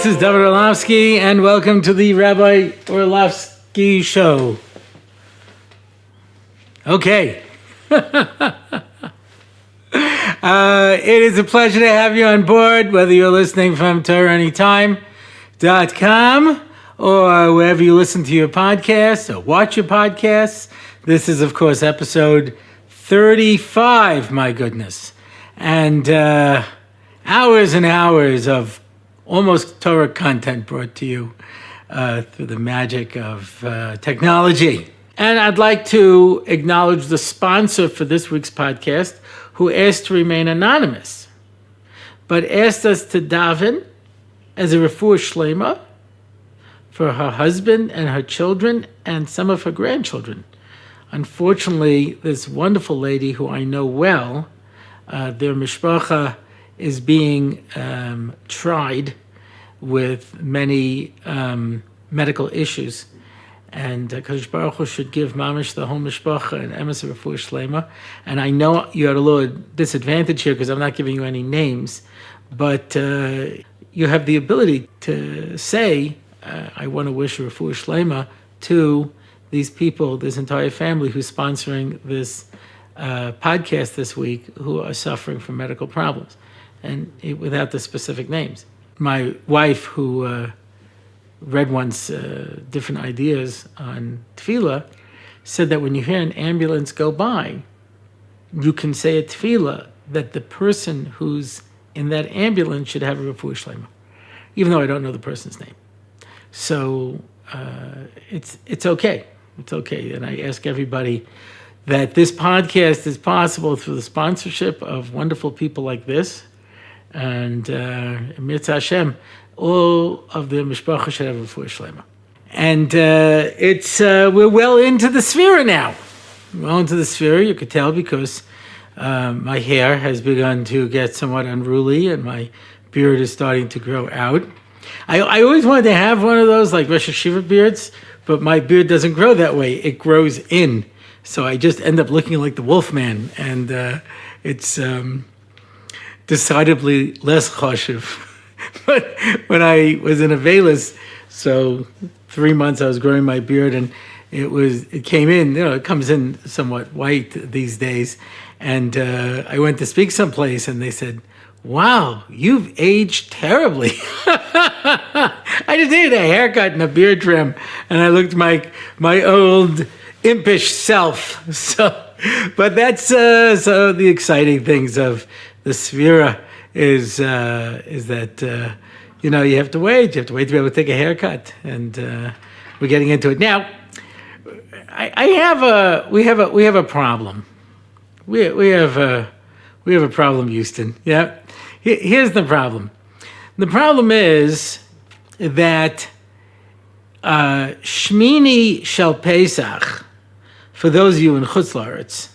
this is Rabbi Orlofsky, and welcome to the Rabbi Orlofsky Show. Okay. It is a pleasure to have you on board, whether you're listening from TorahAnytime.com or wherever you listen to your podcasts or watch your podcasts. This is, of course, episode 35, my goodness. And hours and hours of almost Torah content brought to you through the magic of technology. And I'd like to acknowledge the sponsor for this week's podcast, who asked to remain anonymous, but asked us to daven as a refuah shlema for her husband and her children and some of her grandchildren. Unfortunately, this wonderful lady who I know well, their mishpacha is being tried with many medical issues. And Kadosh Baruch Hu should give mamish the whole mishpacha and emes refuah shlema. And I know you're at a little disadvantage here because I'm not giving you any names, but you have the ability to say, I want to wish a refuah shlema to these people, this entire family who's sponsoring this podcast this week, who are suffering from medical problems, and without the specific names. My wife, who read once different ideas on tefillah, said that when you hear an ambulance go by, you can say a tefillah that the person who's in that ambulance should have a refuah shlema, even though I don't know the person's name. So it's okay. It's okay. And I ask everybody that this podcast is possible through the sponsorship of wonderful people like this. And Mitzvah Hashem, all of the mishpacha should have a refuah shlema. And we're well into the Sefira now. Well into the Sefira, you could tell, because my hair has begun to get somewhat unruly and my beard is starting to grow out. I always wanted to have one of those like Rosh Hashiva beards, but my beard doesn't grow that way. It grows in. So I just end up looking like the Wolfman, and it's decidedly less chashuv. But when I was in Avelis, so 3 months I was growing my beard, and it came in, it comes in somewhat white these days. And I went to speak someplace, and they said, "Wow, you've aged terribly." I just needed a haircut and a beard trim, and I looked my old impish self. So, but that's so the exciting things of the Sefira is that you have to wait. You have to wait to be able to take a haircut, and we're getting into it now. We have a problem. We have a problem, Houston. Yeah. Here's the problem. The problem is that Shmini Shel Pesach, for those of you in Chutz La'aretz,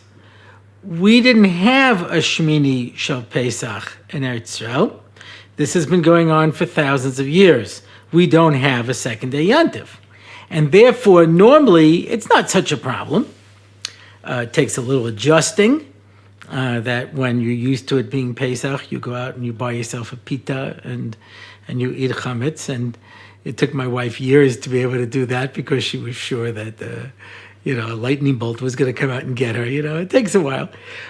we didn't have a Shmini Shel Pesach in Eretz Yisrael. This has been going on for thousands of years. We don't have a second day Yontif. And therefore, normally, it's not such a problem. It takes a little adjusting. That when you're used to it being Pesach, you go out and you buy yourself a pita and you eat chametz. And it took my wife years to be able to do that because she was sure that a lightning bolt was going to come out and get her. It takes a while.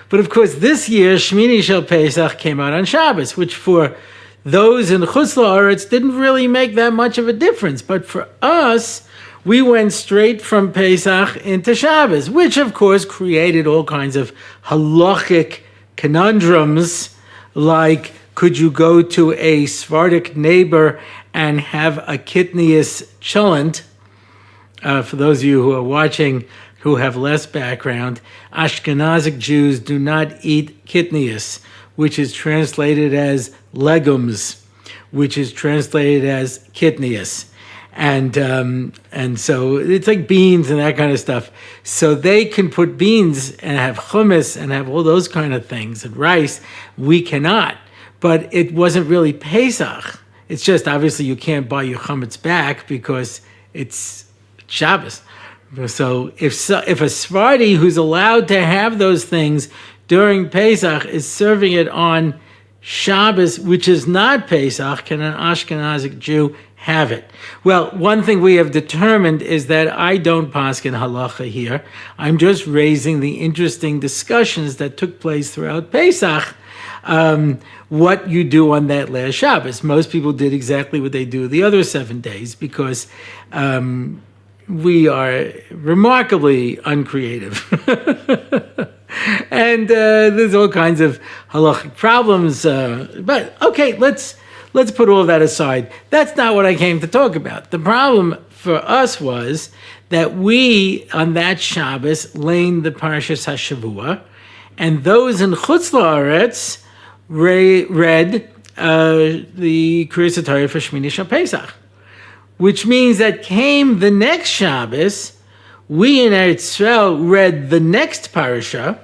But of course, this year, Shmini Shel Pesach came out on Shabbos, which for those in Chutz La'aretz didn't really make that much of a difference. But for us, we went straight from Pesach into Shabbos, which of course created all kinds of halachic conundrums, like could you go to a Sephardic neighbor and have a kitnius cholent? For those of you who are watching who have less background, Ashkenazic Jews do not eat kitnius, which is translated as legumes, which is translated as kitnius. And so it's like beans and that kind of stuff. So they can put beans and have hummus and have all those kind of things and rice. We cannot. But it wasn't really Pesach. It's just obviously you can't buy your chametz back because it's Shabbos. So if a Sephardi who's allowed to have those things during Pesach is serving it on Shabbos, which is not Pesach, can an Ashkenazic Jew have it? Well, one thing we have determined is that I don't paskin halacha here. I'm just raising the interesting discussions that took place throughout Pesach, what you do on that last Shabbos. Most people did exactly what they do the other 7 days because we are remarkably uncreative. And there's all kinds of halachic problems. But okay, let's put all that aside. That's not what I came to talk about. The problem for us was that we, on that Shabbos, learned the Parshas HaShavua, and those in Chutz La'aretz read the Kriyas HaTorah for Shmini Shal Pesach, which means that came the next Shabbos, we in Eretz Yisrael read the next parasha,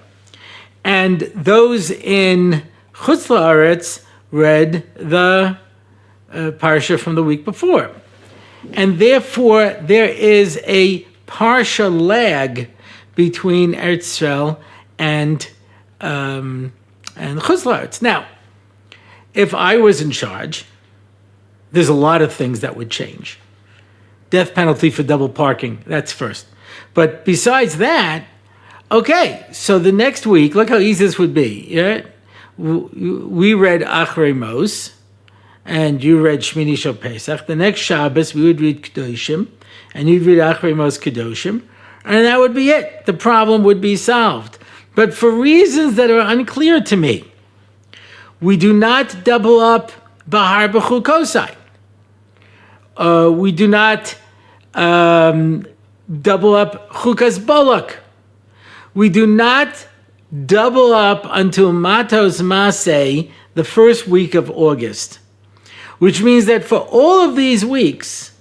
and those in Chutz La'aretz read the parasha from the week before. And therefore, there is a parsha lag between Eretz Yisrael and Chutz La'aretz. Now, if I was in charge, there's a lot of things that would change. Death penalty for double parking, that's first. But besides that, okay, so the next week, look how easy this would be. Yeah? We read Achrei Mos, and you read Shmini Shal Pesach. The next Shabbos, we would read Kedoshim, and you'd read Achrei Mos Kedoshim, and that would be it. The problem would be solved. But for reasons that are unclear to me, we do not double up Bahar B'Chukosai. We do not double up Chukas Bolak. We do not double up until Matos Maseh, the first week of August, which means that for all of these weeks,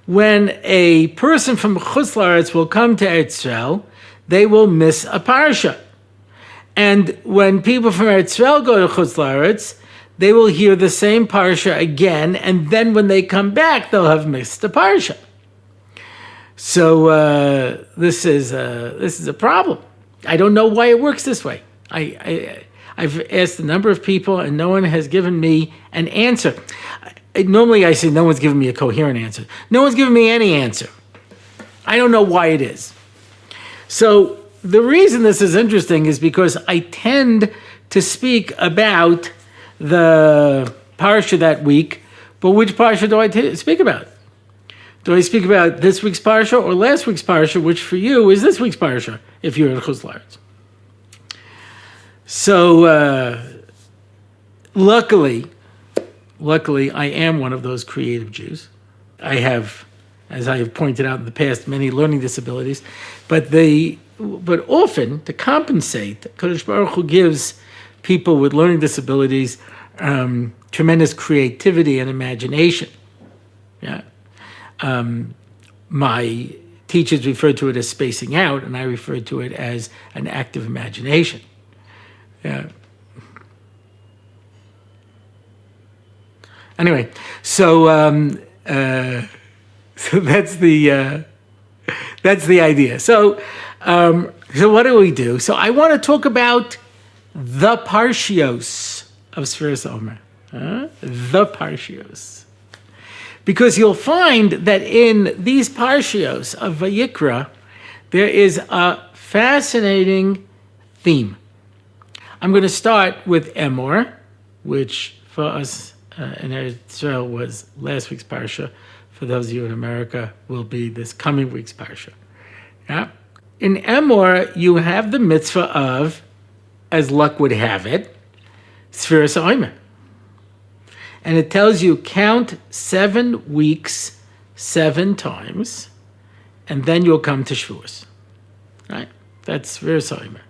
when a person from Chutz La'aretz will come to Eretz Yisrael, they will miss a parsha. And when people from Eretz Yisrael go to Chutz La'aretz, they will hear the same parsha again, and then when they come back, they'll have missed the parsha. So this is a problem. I don't know why it works this way. I've asked a number of people, and no one has given me an answer. Normally I say no one's given me a coherent answer. No one's given me any answer. I don't know why it is. So the reason this is interesting is because I tend to speak about the parsha that week, but which parsha do I speak about? Do I speak about this week's parsha or last week's parsha, which for you is this week's parsha, if you're in Chutz La'aretz? So, luckily, I am one of those creative Jews. I have, as I have pointed out in the past, many learning disabilities, but often, to compensate, Kadosh Baruch Hu gives people with learning disabilities tremendous creativity and imagination. Yeah. My teachers referred to it as spacing out, and I referred to it as an active imagination. Yeah. Anyway, so that's the idea. So what do we do? So I want to talk about the parshios of Sfiras Omer. The parshios. Because you'll find that in these parshios of Vayikra, there is a fascinating theme. I'm going to start with Emor, which for us in Eretz Yisrael was last week's parsha. For those of you in America, will be this coming week's parsha. Yeah? In Emor, you have the mitzvah of, as luck would have it, Sfiras Omer. And it tells you count 7 weeks 7 times, and then you'll come to Shavuos. Right? That's Sfiras Omer.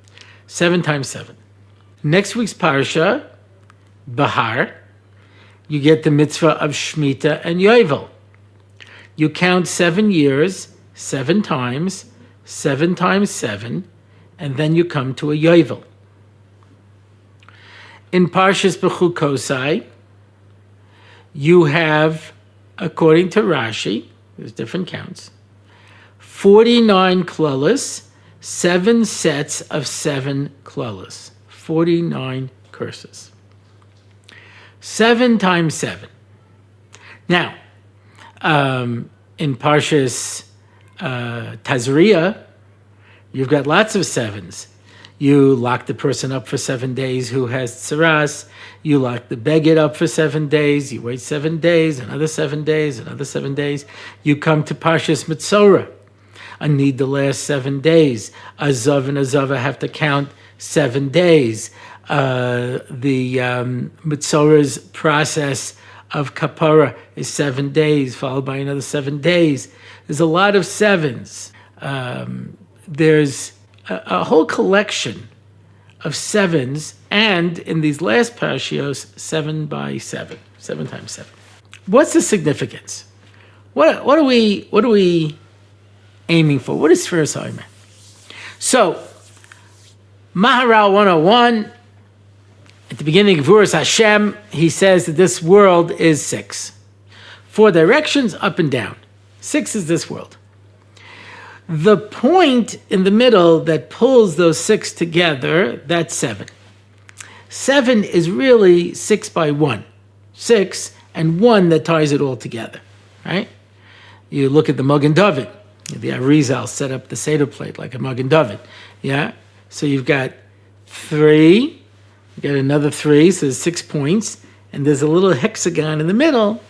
7 times 7. Next week's parsha, Bahar, you get the mitzvah of Shemitah and Yovel. You count 7 years, 7 times, 7 times 7, and then you come to a Yovel. In Parshas B'Chukosai, you have, according to Rashi, there's different counts, 49 klalos, 7 sets of 7 klalos, 49 curses. 7 times 7. Now, in Parshas Tazria, you've got lots of sevens. You lock the person up for 7 days who has tsaras. You lock the beged up for 7 days. You wait 7 days, another 7 days, another 7 days. You come to Parshas Mitzorah. I need the last 7 days. Azav and Azava have to count 7 days. The Mitzorah's process of kapara is 7 days, followed by another 7 days. There's a lot of sevens. There's a whole collection of sevens, and in these last parashios, 7 by 7, 7 times 7. What's the significance? What are we aiming for? What is Sefer Vayikra? So, Maharal 101, at the beginning of Gvuras Hashem, he says that this world is 6. 4 directions, up and down. 6 is this world. The point in the middle that pulls those 6 together, that's 7. 7 is really 6 by 1. 6 and 1 that ties it all together, right? You look at the Magen David. The Arizal set up the Seder plate like a Magen David. Yeah? So you've got 3, you got another 3, so there's 6 points, and there's a little hexagon in the middle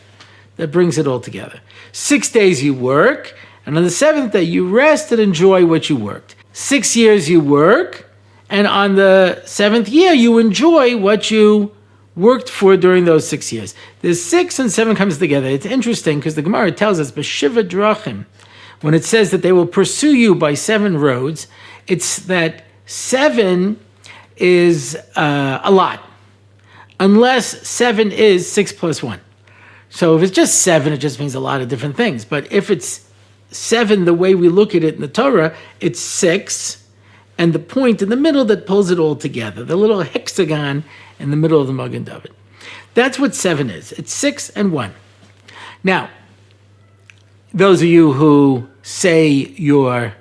that brings it all together. 6 days you work, and on the 7th day you rest and enjoy what you worked. 6 years you work, and on the 7th year you enjoy what you worked for during those 6 years. The 6 and 7 comes together. It's interesting because the Gemara tells us, B'shiva drachim, when it says that they will pursue you by 7 roads, it's that 7 is a lot, unless 7 is 6 plus 1. So if it's just 7, it just means a lot of different things. But if it's 7, the way we look at it in the Torah, it's 6, and the point in the middle that pulls it all together, the little hexagon in the middle of the Magen David. That's what 7 is. It's 6 and 1. Now, those of you who say your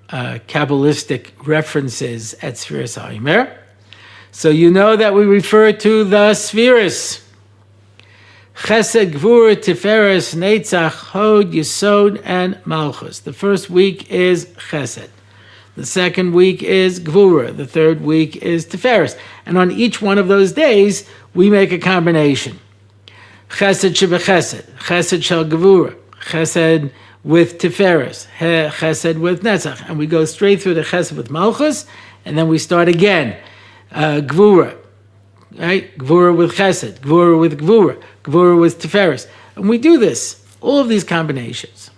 Kabbalistic references at Sefer Vayikra, so you know that we refer to the spheres. Chesed, Gvur, Tiferes, Netzach, Hod, Yesod, and Malchus. The first week is Chesed. The second week is Gvura. The third week is Tiferes. And on each one of those days, we make a combination. Chesed shebechesed, Chesed shel Gvura, Chesed with Tiferes, Chesed with Netzach. And we go straight through the Chesed with Malchus, and then we start again. Gvura, right? Gvura with Chesed, Gvura with Gvura, Gvura with Tiferes. And we do this, all of these combinations.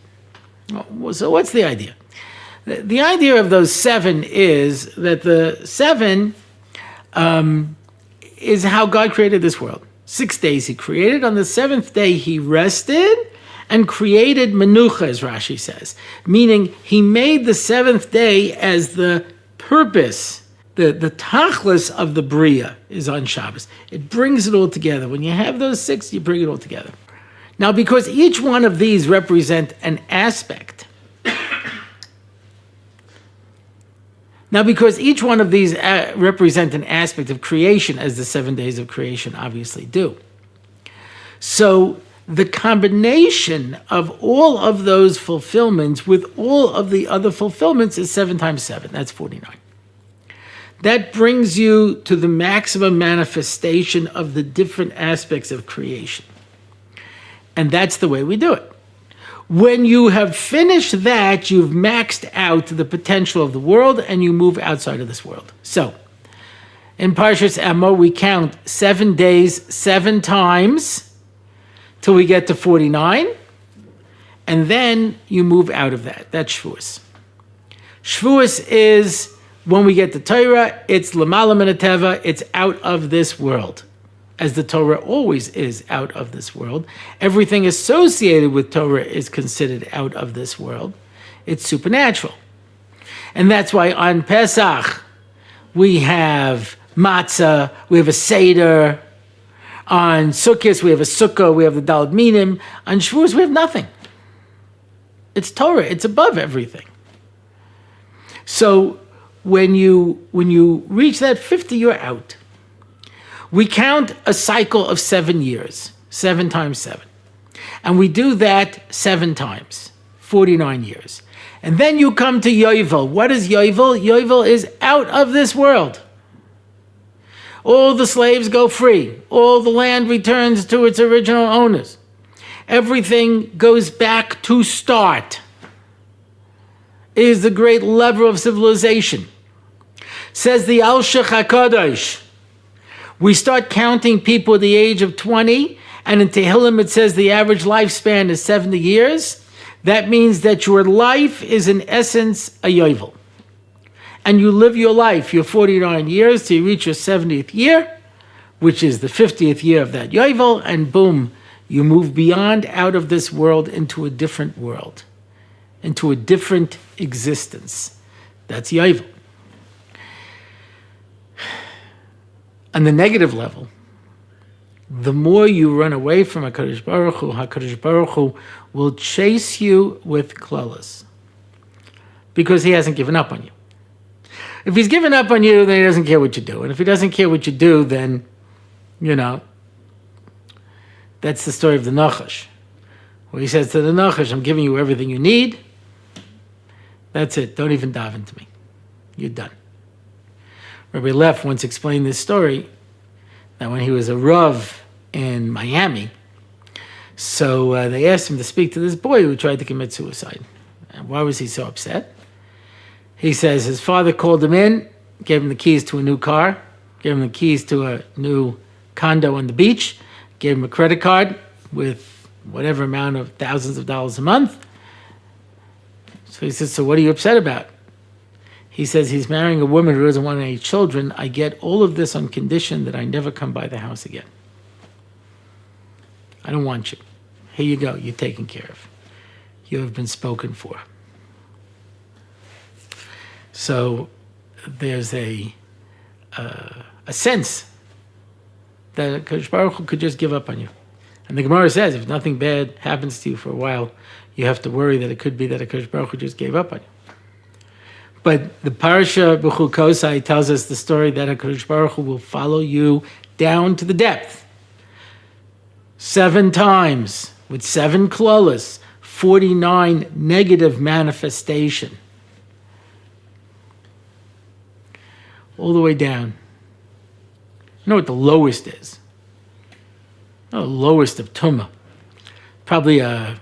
So what's the idea? The idea of those 7 is that the 7 is how God created this world. 6 days he created. On the 7th day he rested and created Menucha, as Rashi says. Meaning he made the 7th day as the purpose. The tachlis of the Bria is on Shabbos. It brings it all together. When you have those 6, you bring it all together. Now, because each one of these represent an aspect, represent an aspect of creation, as the 7 days of creation obviously do. So the combination of all of those fulfillments with all of the other fulfillments is 7 times 7. That's 49. That brings you to the maximum manifestation of the different aspects of creation. And that's the way we do it. When you have finished that, you've maxed out the potential of the world and you move outside of this world. So, in Parshas Emor, we count 7 days 7 times till we get to 49. And then you move out of that. That's Shavuos. Shavuos is when we get to Torah, it's L'mala min hateva, it's out of this world. As the Torah always is out of this world. Everything associated with Torah is considered out of this world. It's supernatural. And that's why on Pesach, we have matzah, we have a seder. On Sukkot, we have a sukkah, we have the Daled Minim. On Shavuos, we have nothing. It's Torah, it's above everything. So when you reach that 50, you're out. We count a cycle of 7 years, 7 times 7. And we do that 7 times, 49 years. And then you come to Yovel. What is Yovel? Yovel is out of this world. All the slaves go free. All the land returns to its original owners. Everything goes back to start. It is the great lever of civilization. Says the Al-Shech HaKadosh. We start counting people at the age of 20, and in Tehillim it says the average lifespan is 70 years. That means that your life is in essence a yovel. And you live your life, your 49 years, till you reach your 70th year, which is the 50th year of that yovel, and boom, you move beyond out of this world into a different world, into a different existence. That's yovel. On the negative level, the more you run away from HaKadosh Baruch Hu will chase you with klalos, because he hasn't given up on you. If he's given up on you, then he doesn't care what you do. And if he doesn't care what you do, then, that's the story of the Nachash, where he says to the Nachash, I'm giving you everything you need. That's it. Don't even dive into me. You're done. Rabbi Leff once explained this story, that when he was a Rav in Miami, so they asked him to speak to this boy who tried to commit suicide. And why was he so upset? He says his father called him in, gave him the keys to a new car, gave him the keys to a new condo on the beach, gave him a credit card with whatever amount of thousands of dollars a month. So he says, so what are you upset about? He says he's marrying a woman who doesn't want any children. I get all of this on condition that I never come by the house again. I don't want you. Here you go. You're taken care of. You have been spoken for. So there's a sense that Kadosh Baruch Hu could just give up on you. And the Gemara says if nothing bad happens to you for a while, you have to worry that it could be that Kadosh Baruch Hu just gave up on you. But the parasha B'chu Kosai tells us the story that HaKadosh Baruch Hu will follow you down to the depth. 7 times, with 7 klolos, 49 negative manifestation. All the way down. You know what the lowest is? The lowest of tumah. Probably a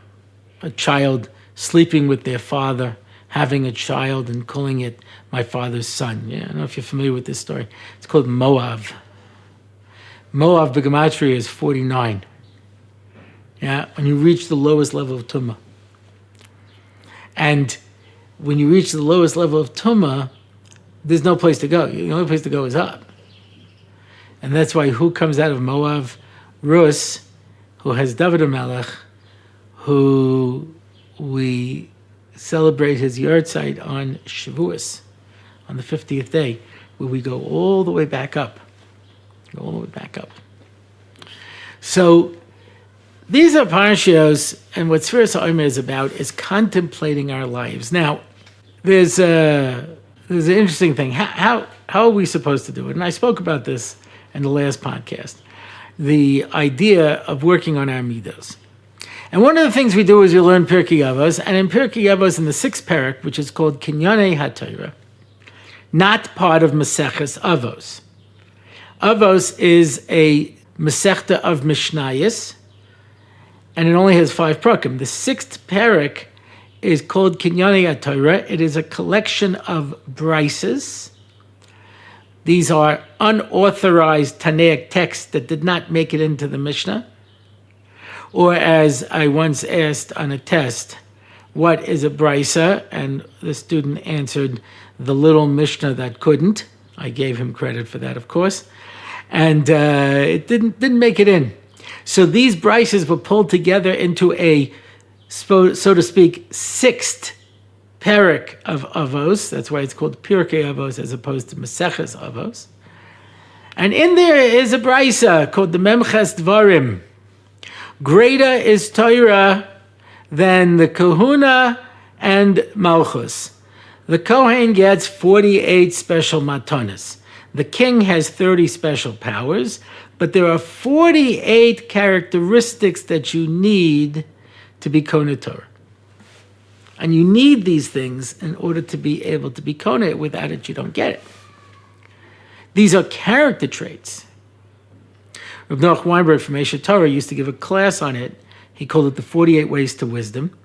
child sleeping with their father, having a child and calling it my father's son. Yeah, I don't know if you're familiar with this story. It's called Moav. Moav b'gematria is 49. Yeah, when you reach the lowest level of tumah. And when you reach the lowest level of tumah, there's no place to go. The only place to go is up. And that's why who comes out of Moav? Rus, who has David HaMelech, who we celebrate his yahrzeit on Shavuos, on the 50th day, where we go all the way back up. All the way back up. So these are parashiyos, and what Sefer Vayikra is about is contemplating our lives. Now, there's an interesting thing. How are we supposed to do it? And I spoke about this in the last podcast. The idea of working on our midos. And one of the things we do is we learn Pirkei Avos, and in Pirkei Avos, in the 6th parak, which is called Kinyanei HaTorah, not part of Maseches Avos. Avos is a Masechta of Mishnayos, and it only has 5 prakim. The 6th parak is called Kinyanei HaTorah. It is a collection of brises. These are unauthorized Tanaic texts that did not make it into the Mishnah. Or as I once asked on a test, what is a brisa? And the student answered, the little Mishnah that couldn't. I gave him credit for that, of course. And it didn't make it in. So these brises were pulled together into a, so to speak, 6th parak of Avos. That's why it's called Pirkei Avos as opposed to Maseches Avos. And in there is a brisa called the Memches Dvarim. Greater is Torah than the Kahuna and Malchus. The Kohen gets 48 special matanas. The king has 30 special powers. But there are 48 characteristics that you need to be Konei Torah. And you need these things in order to be able to be Konei. Without it, you don't get it. These are character traits. Reb Noach Weinberg from Eshet Torah used to give a class on it. He called it the 48 Ways to Wisdom.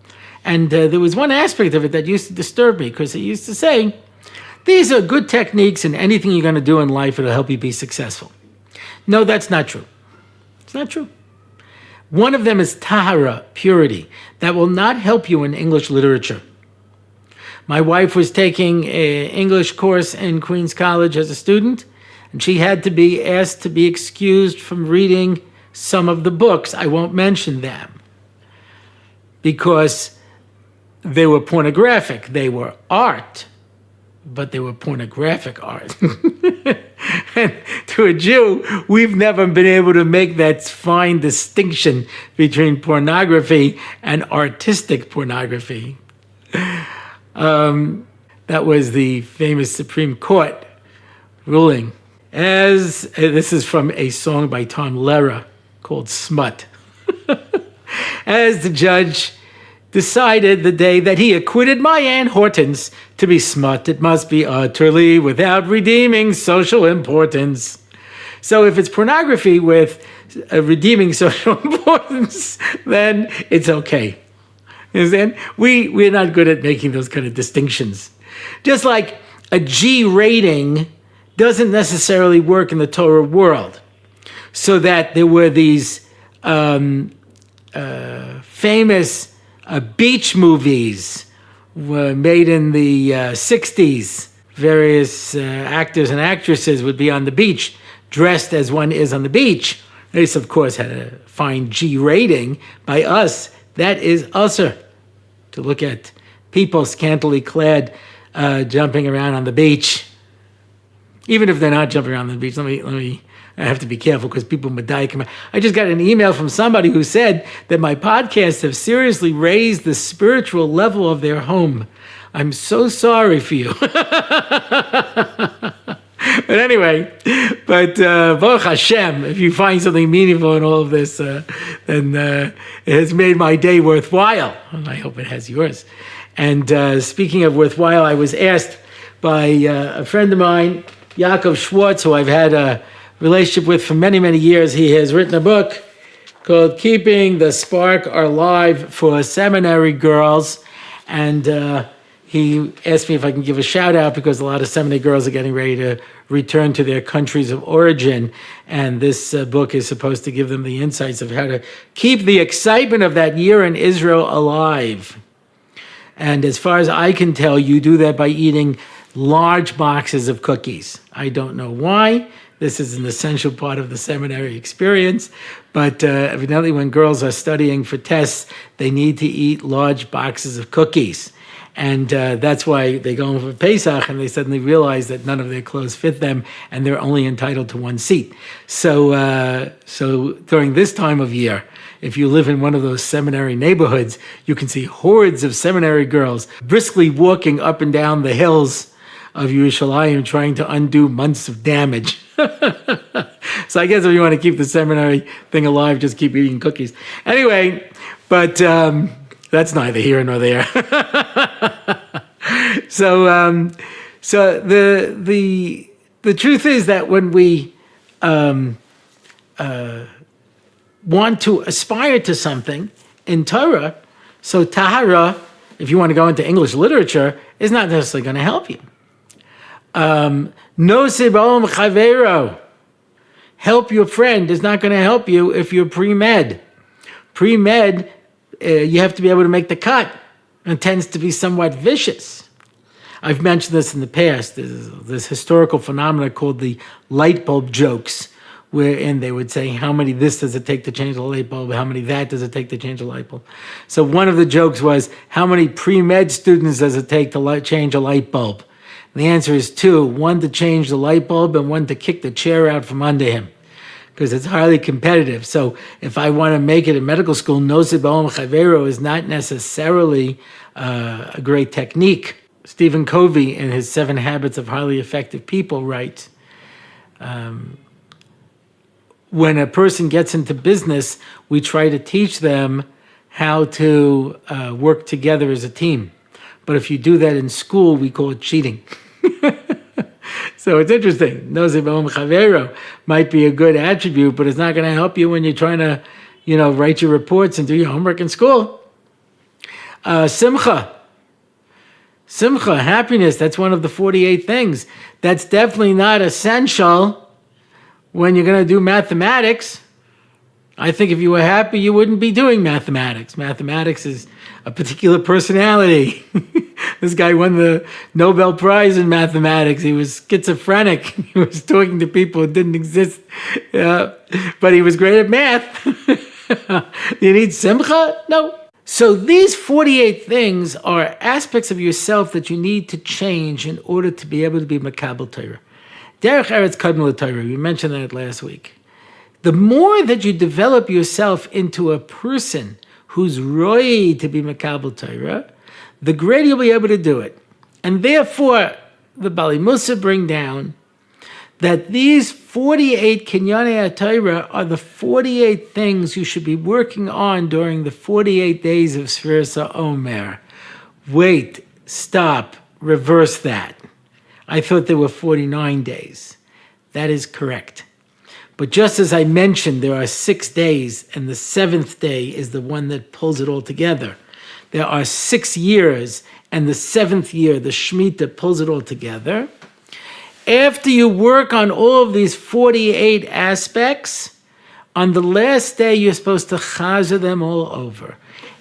And there was one aspect of it that used to disturb me, because he used to say, these are good techniques, and anything you're going to do in life, it'll help you be successful. No, that's not true. It's not true. One of them is tahara, purity. That will not help you in English literature. My wife was taking an English course in Queens College as a student, and she had to be asked to be excused from reading some of the books. I won't mention them, because they were pornographic. They were art, but they were pornographic art. And to a Jew, we've never been able to make that fine distinction between pornography and artistic pornography. That was the famous Supreme Court ruling. This is from a song by Tom Lehrer called Smut. As the judge decided the day that he acquitted my Aunt Hortense to be smut, it must be utterly without redeeming social importance. So if it's pornography with a redeeming social importance, then it's okay. You understand? We're not good at making those kind of distinctions. Just like a G rating doesn't necessarily work in the Torah world. So that there were these famous beach movies were made in the 60s. Various actors and actresses would be on the beach, dressed as one is on the beach. This, of course, had a fine G rating. By us, that is usher. To look at people scantily clad jumping around on the beach. Even if they're not jumping around on the beach, I have to be careful because people come. I just got an email from somebody who said that my podcasts have seriously raised the spiritual level of their home. I'm so sorry for you. But anyway, Baruch Hashem, if you find something meaningful in all of this, then it has made my day worthwhile. And I hope it has yours. And speaking of worthwhile, I was asked by a friend of mine, Yaakov Schwartz, who I've had a relationship with for many, many years. He has written a book called Keeping the Spark Alive for Seminary Girls. And he asked me if I can give a shout out because a lot of seminary girls are getting ready to return to their countries of origin. And this book is supposed to give them the insights of how to keep the excitement of that year in Israel alive. And as far as I can tell, you do that by eating large boxes of cookies. I don't know why. This is an essential part of the seminary experience. But evidently when girls are studying for tests, they need to eat large boxes of cookies. And that's why they go for Pesach and they suddenly realize that none of their clothes fit them and they're only entitled to one seat. So during this time of year, if you live in one of those seminary neighborhoods, you can see hordes of seminary girls briskly walking up and down the hills of Yerushalayim trying to undo months of damage. So I guess if you want to keep the seminary thing alive, just keep eating cookies. Anyway, but that's neither here nor there. So the truth is that when we want to aspire to something in Torah, so Tahara, if you want to go into English literature, is not necessarily going to help you. Nosib chavero, help your friend, is not going to help you if you're pre-med. Pre-med, you have to be able to make the cut. It tends to be somewhat vicious. I've mentioned this in the past. There's this historical phenomena called the light bulb jokes, wherein they would say, how many this does it take to change a light bulb? How many that does it take to change a light bulb? So one of the jokes was, how many pre-med students does it take to change a light bulb? And the answer is 2, one to change the light bulb and one to kick the chair out from under him, because it's highly competitive. So if I want to make it in medical school, Nosib chavero is not necessarily a great technique. Stephen Covey, in his 7 Habits of Highly Effective People, writes, when a person gets into business, we try to teach them how to work together as a team. But if you do that in school, we call it cheating. So it's interesting. Noze b'om chavero might be a good attribute, but it's not going to help you when you're trying to, write your reports and do your homework in school. Simcha, happiness, that's one of the 48 things. That's definitely not essential when you're going to do mathematics. I think if you were happy, you wouldn't be doing mathematics. Mathematics is a particular personality. This guy won the Nobel Prize in mathematics. He was schizophrenic. He was talking to people who didn't exist, but he was great at math. You need simcha? No. So these 48 things are aspects of yourself that you need to change in order to be able to be Makabel Torah. Derech Eretz Kadmul Torah, we mentioned that last week. The more that you develop yourself into a person who's roy to be Makabel Torah, the greater you'll be able to do it. And therefore, the Bali Musa bring down that these 48 Kinyanei HaTorah are the 48 things you should be working on during the 48 days of Sfiras HaOmer. Wait, stop, reverse that. I thought there were 49 days. That is correct. But just as I mentioned, there are 6 days, and the 7th day is the one that pulls it all together. There are 6 years, and the 7th year, the Shemitah, pulls it all together. After you work on all of these 48 aspects, on the last day, you're supposed to chazer them all over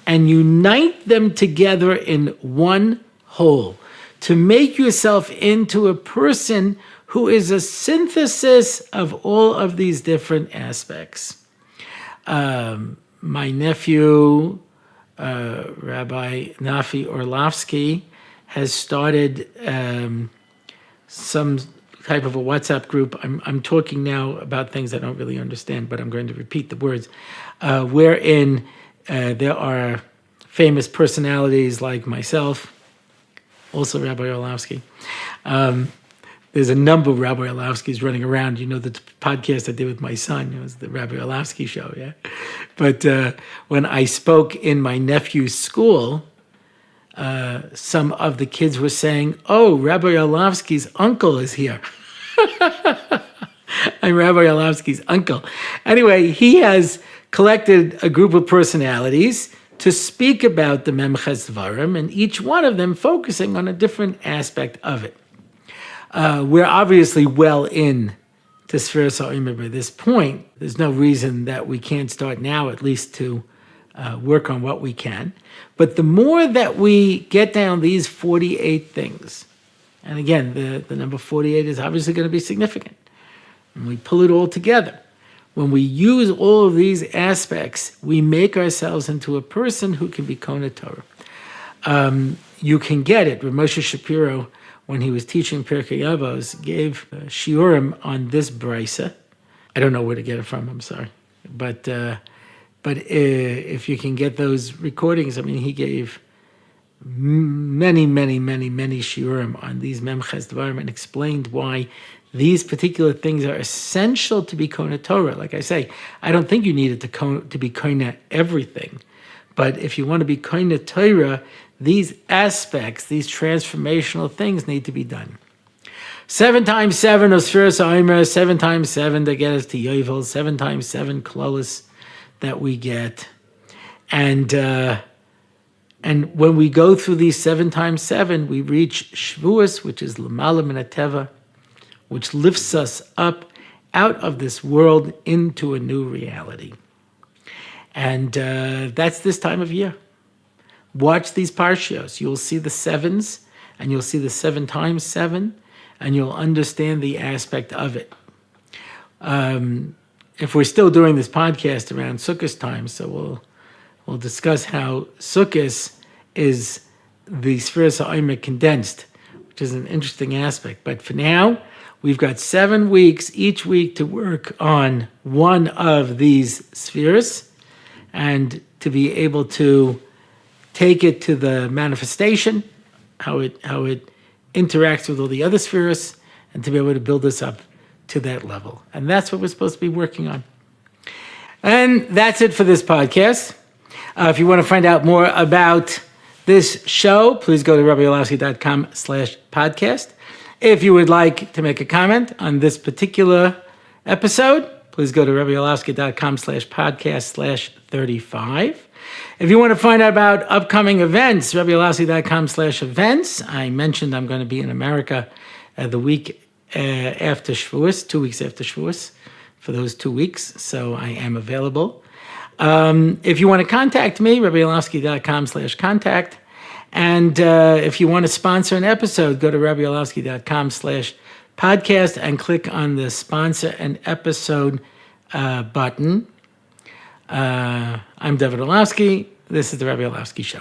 and unite them together in one whole to make yourself into a person who is a synthesis of all of these different aspects. My nephew, Rabbi Orlofsky, has started some type of a WhatsApp group. I'm talking now about things I don't really understand, but I'm going to repeat the words, wherein there are famous personalities like myself, also Rabbi Orlofsky. There's a number of Rabbi Orlofskys running around. You know, the podcast I did with my son, it was the Rabbi Orlofsky show, yeah? But when I spoke in my nephew's school, some of the kids were saying, "Oh, Rabbi Orlofsky's uncle is here." I'm Rabbi Orlofsky's uncle. Anyway, he has collected a group of personalities to speak about the Memches Dvarim, and each one of them focusing on a different aspect of it. We're obviously well in to Sfiras HaOmer by this point. There's no reason that we can't start now, at least to work on what we can. But the more that we get down these 48 things, and again, the number 48 is obviously going to be significant, and we pull it all together. When we use all of these aspects, we make ourselves into a person who can be Kona Torah. You can get it. Rav Moshe Shapiro, when he was teaching Pirkei Avos, gave shiurim on this brisa. I don't know where to get it from, I'm sorry. But if you can get those recordings, I mean, he gave many shiurim on these Memches Dvarim and explained why these particular things are essential to be Kona Torah. Like I say, I don't think you need it to be Kona everything. But if you want to be Kona Torah, these aspects, these transformational things need to be done. 7 times 7 of Sfiras HaOmer, 7 times 7 to get us to Yovel, 7 times 7 klolos that we get. And when we go through these 7 times 7, we reach Shavuos, which is L'mala Min HaTeva, which lifts us up out of this world into a new reality. And that's this time of year. Watch these parshios. You'll see the 7s, and you'll see the 7 times 7, and you'll understand the aspect of it. If we're still doing this podcast around Sukkot time, so we'll discuss how Sukkot is the Sfiras HaOmer condensed, which is an interesting aspect. But for now, we've got 7 weeks each week to work on one of these spheres and to be able to take it to the manifestation, how it interacts with all the other spheres, and to be able to build us up to that level. And that's what we're supposed to be working on. And that's it for this podcast. If you want to find out more about this show, please go to RabbiOrlofsky.com/podcast. If you would like to make a comment on this particular episode, please go to RabbiOrlofsky.com/podcast/35. If you want to find out about upcoming events, RabbiOrlofsky.com/events. I mentioned I'm going to be in America the week after Shavuos, 2 weeks after Shavuos, for those 2 weeks, so I am available. If you want to contact me, RabbiOrlofsky.com/contact. And if you want to sponsor an episode, go to RabbiOrlofsky.com/podcast and click on the sponsor an episode button. I'm David Orlofsky. This is the Rabbi Orlofsky Show.